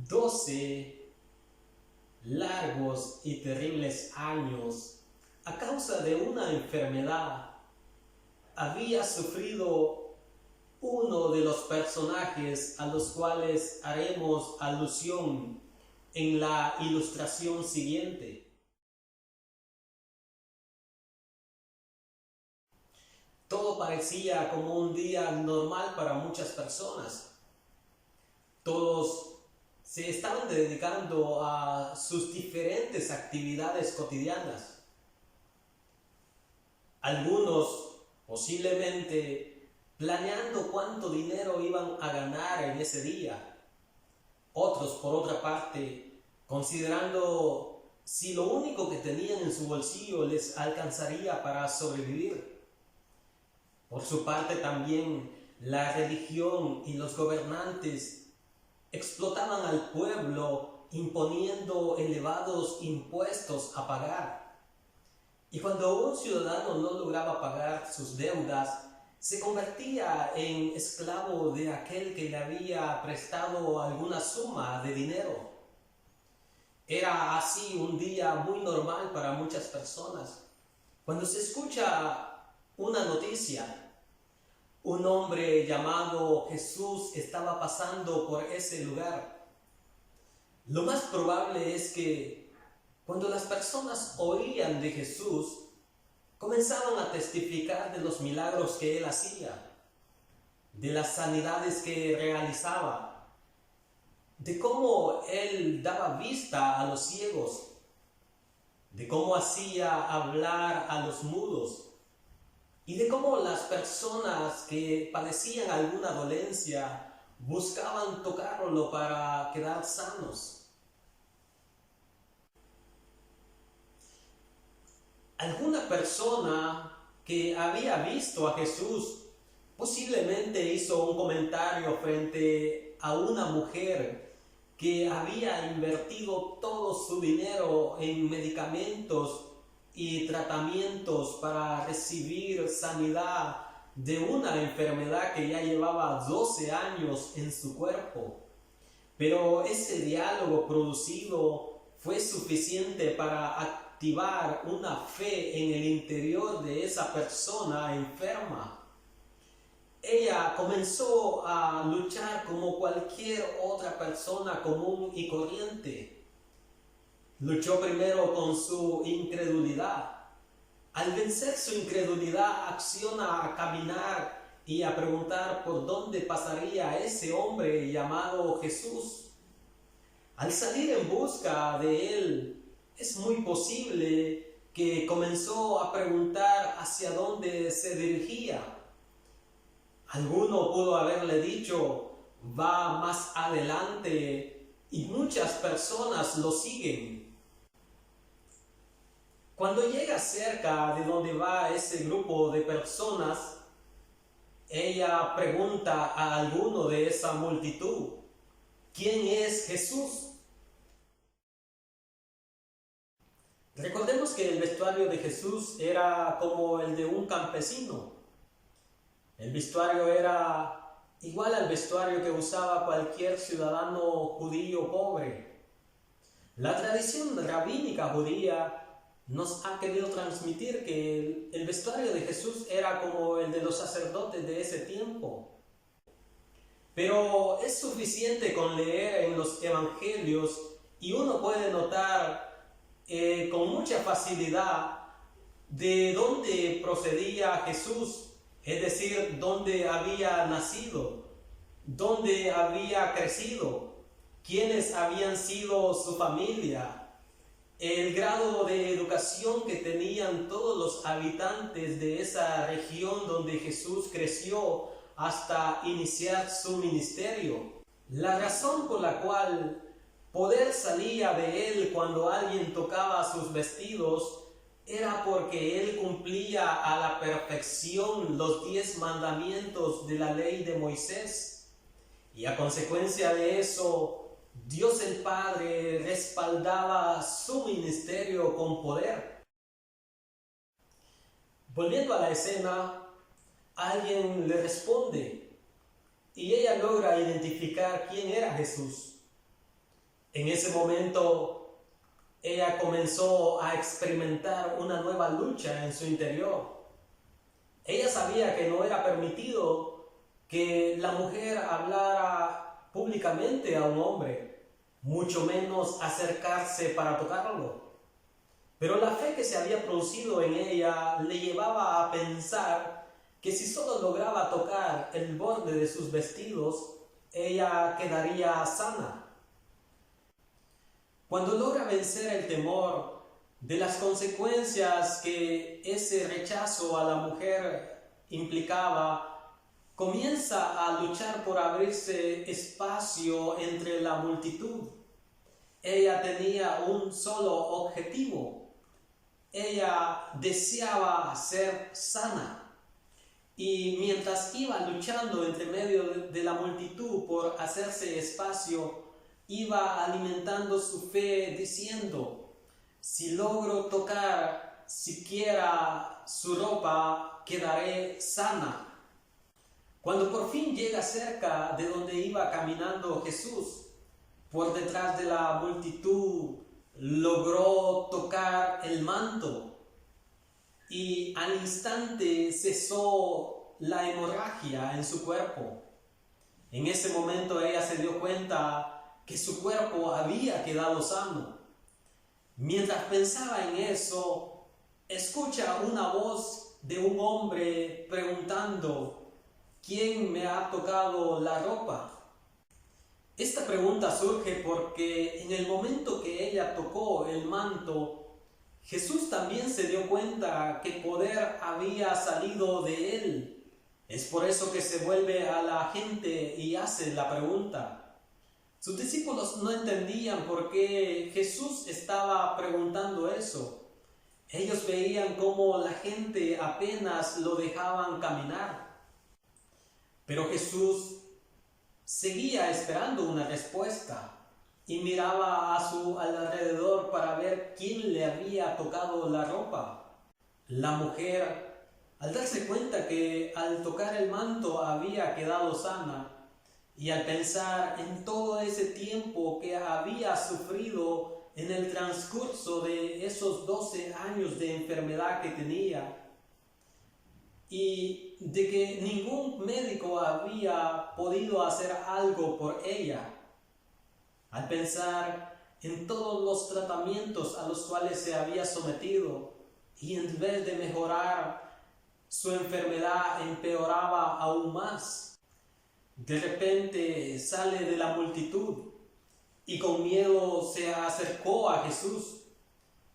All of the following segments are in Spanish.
12 largos y terribles años a causa de una enfermedad había sufrido uno de los personajes a los cuales haremos alusión en la ilustración siguiente. Todo parecía como un día normal para muchas personas. Todos se estaban dedicando a sus diferentes actividades cotidianas. Algunos posiblemente planeando cuánto dinero iban a ganar en ese día. Otros, por otra parte, considerando si lo único que tenían en su bolsillo les alcanzaría para sobrevivir. Por su parte también, la religión y los gobernantes explotaban al pueblo imponiendo elevados impuestos a pagar. Y cuando un ciudadano no lograba pagar sus deudas, se convertía en esclavo de aquel que le había prestado alguna suma de dinero. Era así un día muy normal para muchas personas. Cuando se escucha una noticia, un hombre llamado Jesús estaba pasando por ese lugar. Lo más probable es que cuando las personas oían de Jesús, comenzaban a testificar de los milagros que él hacía, de las sanidades que realizaba, de cómo él daba vista a los ciegos, de cómo hacía hablar a los mudos, y de cómo las personas que padecían alguna dolencia buscaban tocarlo para quedar sanos. Alguna persona que había visto a Jesús posiblemente hizo un comentario frente a una mujer que había invertido todo su dinero en medicamentos y tratamientos para recibir sanidad de una enfermedad que ya llevaba 12 años en su cuerpo. Pero ese diálogo producido fue suficiente para activar una fe en el interior de esa persona enferma. Ella comenzó a luchar como cualquier otra persona común y corriente. Luchó primero con su incredulidad. Al vencer su incredulidad, acciona a caminar y a preguntar por dónde pasaría ese hombre llamado Jesús. Al salir en busca de él, es muy posible que comenzó a preguntar hacia dónde se dirigía. Alguno pudo haberle dicho, va más adelante, y muchas personas lo siguen. Cuando llega cerca de donde va ese grupo de personas, ella pregunta a alguno de esa multitud, ¿quién es Jesús? Recordemos que el vestuario de Jesús era como el de un campesino. El vestuario era igual al vestuario que usaba cualquier ciudadano judío pobre. La tradición rabínica judía nos ha querido transmitir que el vestuario de Jesús era como el de los sacerdotes de ese tiempo. Pero es suficiente con leer en los evangelios y uno puede notar con mucha facilidad de dónde procedía Jesús, es decir, dónde había nacido, dónde había crecido, quiénes habían sido su familia, el grado de educación que tenían todos los habitantes de esa región donde Jesús creció hasta iniciar su ministerio. La razón por la cual poder salía de él cuando alguien tocaba sus vestidos era porque él cumplía a la perfección los 10 mandamientos de la ley de Moisés. Y a consecuencia de eso, Dios el Padre respaldaba su ministerio con poder. Volviendo a la escena, alguien le responde y ella logra identificar quién era Jesús. En ese momento, ella comenzó a experimentar una nueva lucha en su interior. Ella sabía que no era permitido que la mujer hablara públicamente a un hombre, mucho menos acercarse para tocarlo. Pero la fe que se había producido en ella le llevaba a pensar que si solo lograba tocar el borde de sus vestidos, ella quedaría sana. Cuando logra vencer el temor de las consecuencias que ese rechazo a la mujer implicaba, comienza a luchar por abrirse espacio entre la multitud. Ella tenía un solo objetivo. Ella deseaba ser sana. Y mientras iba luchando entre medio de la multitud por hacerse espacio, iba alimentando su fe diciendo: si logro tocar siquiera su ropa, quedaré sana. Cuando por fin llega cerca de donde iba caminando Jesús, por detrás de la multitud, logró tocar el manto y al instante cesó la hemorragia en su cuerpo. En ese momento ella se dio cuenta que su cuerpo había quedado sano. Mientras pensaba en eso, escucha una voz de un hombre preguntando: ¿quién me ha tocado la ropa? Esta pregunta surge porque en el momento que ella tocó el manto, Jesús también se dio cuenta que poder había salido de él. Es por eso que se vuelve a la gente y hace la pregunta. Sus discípulos no entendían por qué Jesús estaba preguntando eso. Ellos veían cómo la gente apenas lo dejaban caminar. Pero Jesús seguía esperando una respuesta y miraba a su alrededor para ver quién le había tocado la ropa. La mujer, al darse cuenta que al tocar el manto había quedado sana y al pensar en todo ese tiempo que había sufrido en el transcurso de esos 12 años de enfermedad que tenía, y de que ningún médico había podido hacer algo por ella, al pensar en todos los tratamientos a los cuales se había sometido y en vez de mejorar, su enfermedad empeoraba aún más, de repente sale de la multitud y con miedo se acercó a Jesús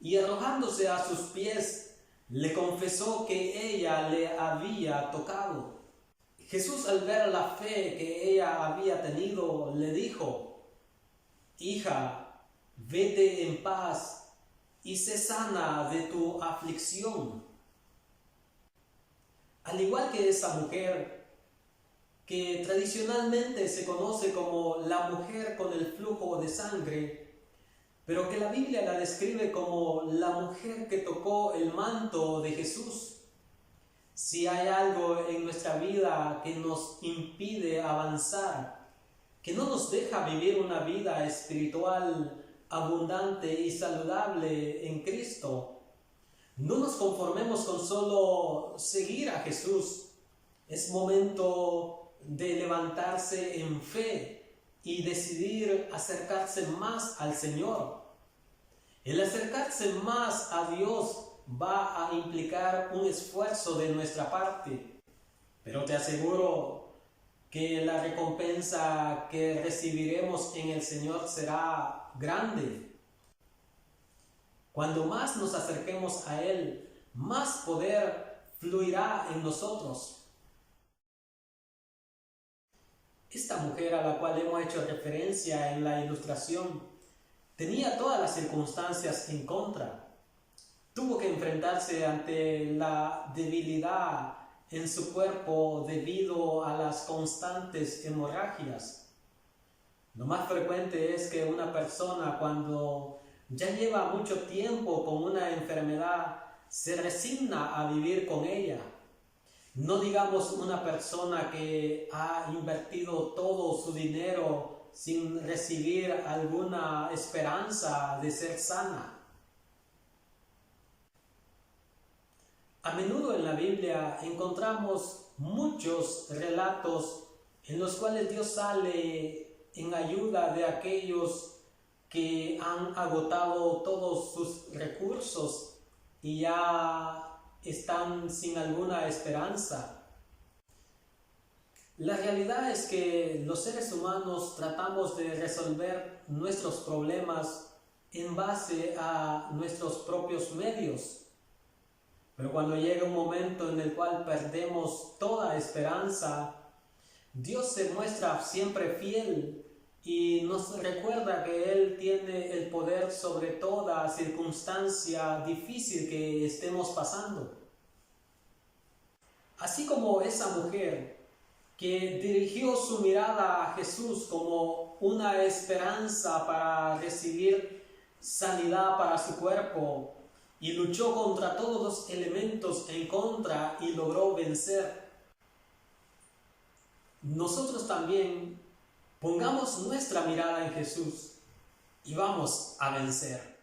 y arrojándose a sus pies, le confesó que ella le había tocado. Jesús, al ver la fe que ella había tenido, le dijo: hija, vete en paz y sé sana de tu aflicción. Al igual que esa mujer, que tradicionalmente se conoce como la mujer con el flujo de sangre, pero que la Biblia la describe como la mujer que tocó el manto de Jesús. Si hay algo en nuestra vida que nos impide avanzar, que no nos deja vivir una vida espiritual abundante y saludable en Cristo, no nos conformemos con solo seguir a Jesús. Es momento de levantarse en fe y decidir acercarse más al Señor. El acercarse más a Dios va a implicar un esfuerzo de nuestra parte, pero te aseguro que la recompensa que recibiremos en el Señor será grande. Cuando más nos acerquemos a Él, más poder fluirá en nosotros. Esta mujer a la cual hemos hecho referencia en la ilustración tenía todas las circunstancias en contra. Tuvo que enfrentarse ante la debilidad en su cuerpo debido a las constantes hemorragias. Lo más frecuente es que una persona, cuando ya lleva mucho tiempo con una enfermedad, se resigna a vivir con ella. No digamos una persona que ha invertido todo su dinero sin recibir alguna esperanza de ser sana. A menudo en la Biblia encontramos muchos relatos en los cuales Dios sale en ayuda de aquellos que han agotado todos sus recursos y ya están sin alguna esperanza. La realidad es que los seres humanos tratamos de resolver nuestros problemas en base a nuestros propios medios. Pero cuando llega un momento en el cual perdemos toda esperanza, Dios se muestra siempre fiel y nos recuerda que Él tiene el poder sobre toda circunstancia difícil que estemos pasando. Así como esa mujer que dirigió su mirada a Jesús como una esperanza para recibir sanidad para su cuerpo y luchó contra todos los elementos en contra y logró vencer, nosotros también pongamos nuestra mirada en Jesús y vamos a vencer.